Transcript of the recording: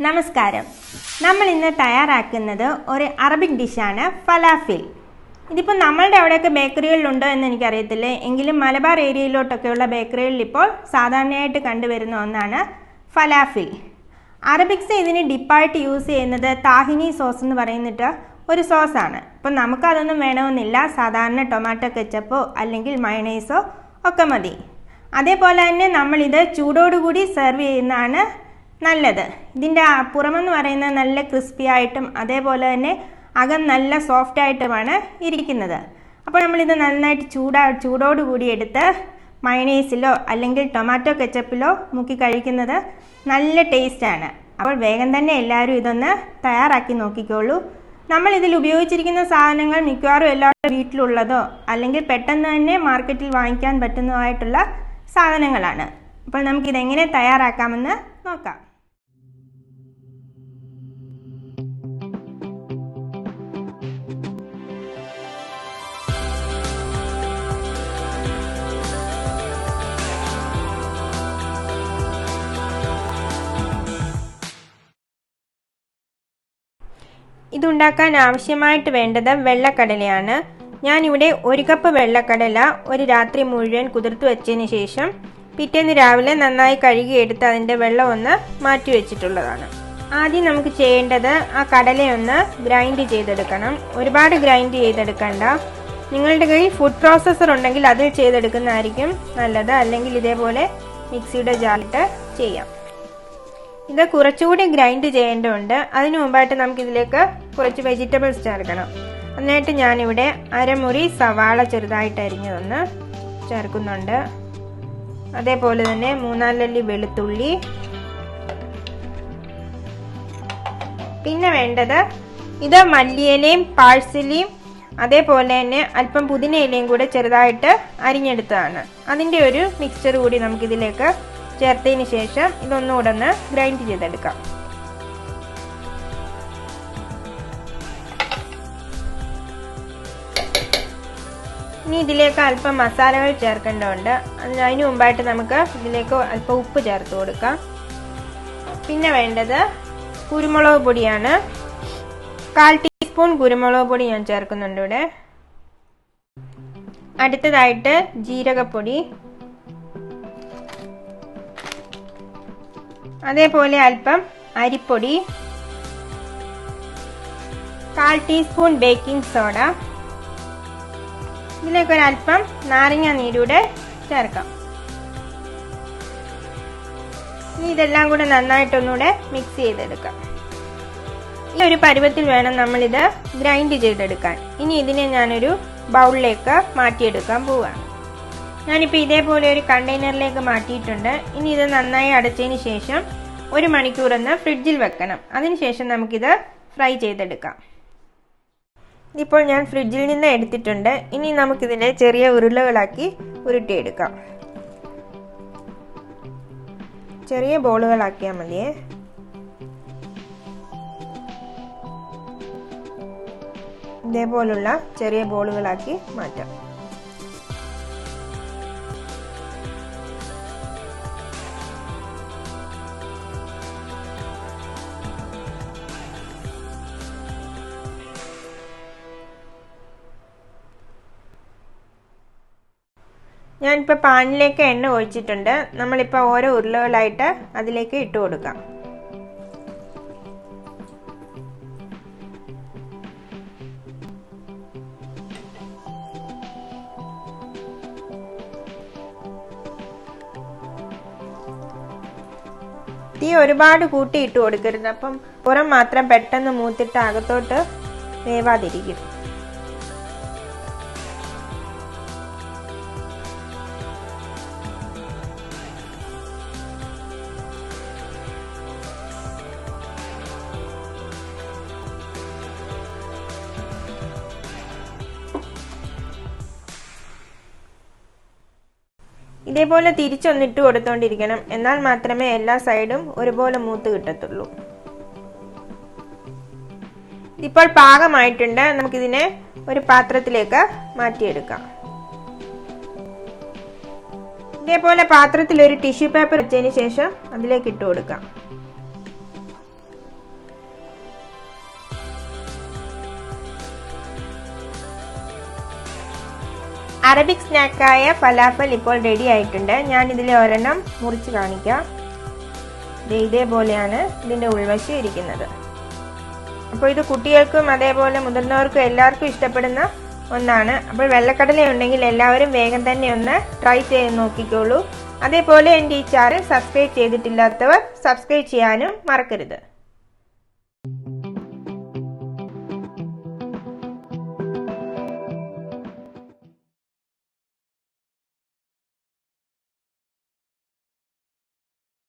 നമസ്കാരം. നമ്മൾ ഇന്ന് തയ്യാറാക്കുന്നത് ഒരു അറബിക് ഡിഷാണ് ഫലാഫിൽ. ഇതിപ്പോൾ നമ്മളുടെ അവിടെയൊക്കെ ബേക്കറികളിലുണ്ടോ എന്ന് എനിക്കറിയത്തില്ല, എങ്കിലും മലബാർ ഏരിയയിലോട്ടൊക്കെയുള്ള ബേക്കറികളിൽ ഇപ്പോൾ സാധാരണയായിട്ട് കണ്ടുവരുന്ന ഒന്നാണ് ഫലാഫിൽ. അറബിക്സ് ഇതിന് ഡിപ്പായിട്ട് യൂസ് ചെയ്യുന്നത് താഹിനി സോസ് എന്ന് പറയുന്നിട്ട് ഒരു സോസാണ്. ഇപ്പം നമുക്കതൊന്നും വേണമെന്നില്ല, സാധാരണ ടൊമാറ്റോ കെച്ചപ്പോ അല്ലെങ്കിൽ മയണൈസോ ഒക്കെ മതി. അതേപോലെ തന്നെ നമ്മളിത് ചൂടോടുകൂടി സെർവ് ചെയ്യുന്നതാണ് നല്ലത്. ഇതിൻ്റെ പുറമെന്ന് പറയുന്നത് നല്ല ക്രിസ്പി ആയിട്ടും അതേപോലെ തന്നെ അകം നല്ല സോഫ്റ്റ് ആയിട്ടുമാണ് ഇരിക്കുന്നത്. അപ്പോൾ നമ്മളിത് നന്നായിട്ട് ചൂടോടുകൂടി എടുത്ത് മയണൈസിലോ അല്ലെങ്കിൽ ടൊമാറ്റോ കെച്ചപ്പിലോ മുക്കി കഴിക്കുന്നത് നല്ല ടേസ്റ്റാണ്. അപ്പോൾ വേഗം തന്നെ എല്ലാവരും ഇതൊന്ന് തയ്യാറാക്കി നോക്കിക്കോളൂ. നമ്മൾ ഇതിൽ ഉപയോഗിച്ചിരിക്കുന്ന സാധനങ്ങൾ മിക്കവാറും എല്ലാവരുടെ വീട്ടിലുള്ളതോ അല്ലെങ്കിൽ പെട്ടെന്ന് തന്നെ മാർക്കറ്റിൽ വാങ്ങിക്കാൻ പറ്റുന്നതായിട്ടുള്ള സാധനങ്ങളാണ്. അപ്പോൾ നമുക്കിതെങ്ങനെ തയ്യാറാക്കാമെന്ന് നോക്കാം. ഇതുണ്ടാക്കാൻ ആവശ്യമായിട്ട് വേണ്ടത് വെള്ളക്കടലയാണ്. ഞാനിവിടെ 1 കപ്പ് വെള്ളക്കടല ഒരു രാത്രി മുഴുവൻ കുതിർത്ത് വെച്ചതിന് ശേഷം പിറ്റേന്ന് രാവിലെ നന്നായി കഴുകിയെടുത്ത് അതിൻ്റെ വെള്ളം ഒന്ന് മാറ്റി വെച്ചിട്ടുള്ളതാണ്. ആദ്യം നമുക്ക് ചെയ്യേണ്ടത് ആ കടലയൊന്ന് ഗ്രൈൻഡ് ചെയ്തെടുക്കണം. ഒരുപാട് ഗ്രൈൻഡ് ചെയ്തെടുക്കണ്ട. നിങ്ങളുടെ കയ്യിൽ ഫുഡ് പ്രോസസ്സർ ഉണ്ടെങ്കിൽ അതിൽ ചെയ്തെടുക്കുന്നതായിരിക്കും നല്ലത്, അല്ലെങ്കിൽ ഇതേപോലെ മിക്സിയുടെ ജാറിട്ട് ചെയ്യാം. ഇത് കുറച്ചുകൂടി ഗ്രൈൻഡ് ചെയ്യേണ്ടതുണ്ട്. അതിനു മുമ്പായിട്ട് നമുക്കിതിലേക്ക് കുറച്ച് വെജിറ്റബിൾസ് ചേർക്കണം. അതിനായിട്ട് ഞാനിവിടെ അരമുറി സവാള ചെറുതായിട്ട് അരിഞ്ഞതൊന്ന് ചേർക്കുന്നുണ്ട്. അതേപോലെ തന്നെ 3-4 അല്ലി വെളുത്തുള്ളി. പിന്നെ വേണ്ടത് ഇത് മല്ലിയിലയും പാഴ്സലിയും അതേപോലെ തന്നെ അല്പം പുതിനയിലയും കൂടെ ചെറുതായിട്ട് അരിഞ്ഞെടുത്തതാണ്. അതിൻ്റെ ഒരു മിക്സ്ചർ കൂടി നമുക്കിതിലേക്ക് ചേർത്തതിന് ശേഷം ഇതൊന്നുകൂടെ ഒന്ന് ഗ്രൈൻഡ് ചെയ്തെടുക്കാം. ഇനി ഇതിലേക്ക് അല്പം മസാലകൾ ചേർക്കേണ്ടതുണ്ട്. അതിന് മുമ്പായിട്ട് നമുക്ക് ഇതിലേക്ക് അല്പം ഉപ്പ് ചേർത്ത് കൊടുക്കാം. പിന്നെ വേണ്ടത് കുരുമുളക് പൊടിയാണ്. 1/4 ടീസ്പൂൺ കുരുമുളക് പൊടി ഞാൻ ചേർക്കുന്നുണ്ട് ഇവിടെ. അടുത്തതായിട്ട് ജീരകപ്പൊടി, അതേപോലെ അല്പം അരിപ്പൊടി, 1/4 ടീസ്പൂൺ ബേക്കിംഗ് സോഡ. ഇതിലേക്ക് ഒരല്പം നാരങ്ങ നീരൂടെ ചേർക്കാം. ഇനി ഇതെല്ലാം കൂടെ നന്നായിട്ടൊന്നുകൂടെ മിക്സ് ചെയ്തെടുക്കാം. ഈ ഒരു പരുവത്തിൽ വേണം നമ്മളിത് ഗ്രൈൻഡ് ചെയ്തെടുക്കാൻ. ഇനി ഇതിനെ ഞാനൊരു ബൗളിലേക്ക് മാറ്റിയെടുക്കാൻ പോവുകയാണ്. ഞാനിപ്പോൾ ഇതേപോലെ ഒരു കണ്ടെയ്നറിലേക്ക് മാറ്റിയിട്ടുണ്ട്. ഇനി ഇത് നന്നായി അടച്ചതിന് ശേഷം 1 മണിക്കൂറൊന്ന് ഫ്രിഡ്ജിൽ വെക്കണം. അതിനുശേഷം നമുക്കിത് ഫ്രൈ ചെയ്തെടുക്കാം. ഇപ്പോൾ ഞാൻ ഫ്രിഡ്ജിൽ നിന്ന് എടുത്തിട്ടുണ്ട്. ഇനി നമുക്കിതിനെ ചെറിയ ഉരുളകളാക്കി ഉരുട്ടിയെടുക്കാം. ചെറിയ ബോളുകളാക്കിയാൽ മതിയേ. ഇതേപോലുള്ള ചെറിയ ബോളുകളാക്കി മാറ്റാം. ഞാനിപ്പോൾ പാനിലേക്ക് എണ്ണ ഒഴിച്ചിട്ടുണ്ട്. നമ്മളിപ്പോൾ ഓരോ ഉരുളകളായിട്ട് അതിലേക്ക് ഇട്ട് കൊടുക്കാം. തീ ഒരുപാട് കൂട്ടി ഇട്ട് കൊടുക്കരുത്, അപ്പം പുറം മാത്രം പെട്ടെന്ന് മൂത്തിട്ട് അകത്തോട്ട് വേവാതിരിക്കും. ഇതേപോലെ തിരിച്ചൊന്നിട്ട് കൊടുത്തോണ്ടിരിക്കണം, എന്നാൽ മാത്രമേ എല്ലാ സൈഡും ഒരുപോലെ മൂത്ത് കിട്ടത്തുള്ളൂ. ഇപ്പോൾ പാകമായിട്ടുണ്ട്. നമുക്കിതിനെ ഒരു പാത്രത്തിലേക്ക് മാറ്റിയെടുക്കാം. ഇതേപോലെ പാത്രത്തിൽ ഒരു ടിഷ്യൂ പേപ്പർ വെച്ചതിന് ശേഷം അതിലേക്ക് ഇട്ട് കൊടുക്കാം. അറബിക് സ്നാക്കായ ഫലാഫൽ ഇപ്പോൾ റെഡി ആയിട്ടുണ്ട്. ഞാൻ ഇതിൽ ഒരെണ്ണം മുറിച്ച് കാണിക്കാം. ഇതേപോലെയാണ് ഇതിൻ്റെ ഉൾവശം ഇരിക്കുന്നത്. അപ്പോൾ ഇത് കുട്ടികൾക്കും അതേപോലെ മുതിർന്നവർക്കും എല്ലാവർക്കും ഇഷ്ടപ്പെടുന്ന ഒന്നാണ്. അപ്പോൾ വെള്ളക്കടല ഉണ്ടെങ്കിൽ എല്ലാവരും വേഗം തന്നെ ഒന്ന് ട്രൈ ചെയ്ത് നോക്കിക്കോളൂ. അതേപോലെ എൻ്റെ ഈ ചാനൽ സബ്സ്ക്രൈബ് ചെയ്തിട്ടില്ലാത്തവർ സബ്സ്ക്രൈബ് ചെയ്യാനും മറക്കരുത്.